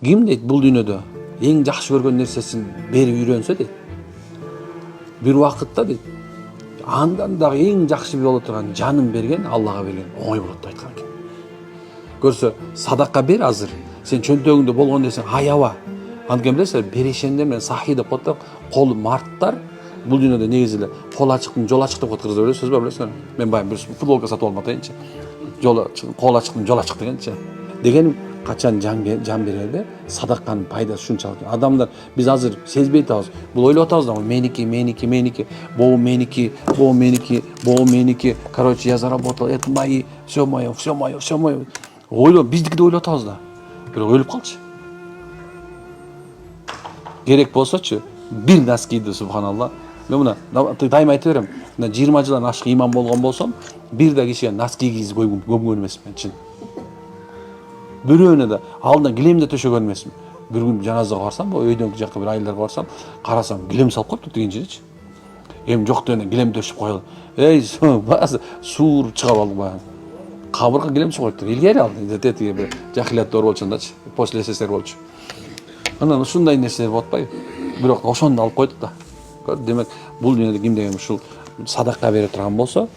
Ким дейт бул дүйнөдө эң жакшы көргөн нерсесин берип үйрөнсө дейт. Бир убакытта дейт, андан дагы эң жакшы боло турган жанын берген Аллага берген оңой болот деп айткан экен. Көрсө, садака бер азыр. Сен чөнтөгүңдө болгон десең аяба. Анткени билесиз, берешендер менен сахи деп коет да, кол марттар бул дүйнөдө негизи эле кол ачыктын жол ачык деп коет кыргыздар, билесизби, билесиңер? Мен баягы бир футболка сатып алып атайынчы. Кол ачыктын жол ачык дегенчи. Дегеним качан жан берерде садаканын пайдасы ушунчалык. Адамдар биз азыр сезбей атабыз. Бул ойлоп атабыз да, меники, боо меники, боо меники. Короче, я заработал, это мои, все мое. Ойлоп, биздики деп ойлоп атабыз да. Бирок өлүп калчы. Керек болсочу, бир носкиди субханалла. Мен мына дайыма айта берем. Мына 20 жылдан ашык иман болгон болсом, бир да кишиге носки кийгизип көмгөн эмесмин чын. Бирөөнө да алдына килемди төшөгөн эмесмин. Бир күн жаназага барсам, өйдөн жакка бир айылдарга барсам, карасам килем салып коюпту тигинчичи. Эми жок дегенде килем төшүп коелу. Эй, суур чыга калды баягы. Кабырга килем чыгып коюптур. Илгери алды. Тетиги бир жахилияттар болчундачы, после СССР болчу. Анан ушундай нерселер болуп атпайбы? Бирок ошону алып койдук да. Демек, бул дүйнөдө ким деген ушул садака бере турган болсо,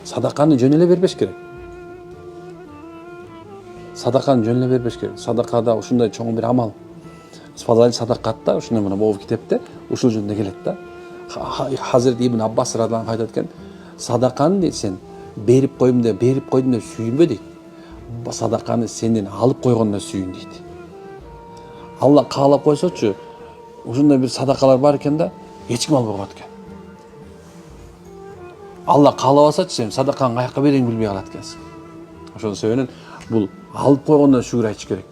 садаканы жөн эле бербеш керек. Садаканы жөн эле бербеш керек. Садакада ушундай чоң бир амал. Фазаил садакатта ушундай мына могу китепте ушул жөнүндө келет да. Хазирет Ибн Аббас радиаллаху анху айтат экен, садаканы дейт сен берип койдум деп сүйүнбө дейт. Садаканы сенден алып койгондо сүйүн дейт. Алла каалап койсочу, ушундай бир садакалар бар экен да, эч ким албай коет экен. Алла каалабасачы, сен садаканы каяка берейин билбей калат экенсиң. Ошонун себебинен бул алып койгондо шүгүр айтыш керек.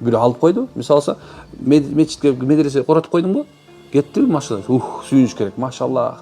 Бирөө алып койду, мисалы мечитке медресе коротуп койдуңбу? Кеттиби машина? Сүйүнүш керек, машалла.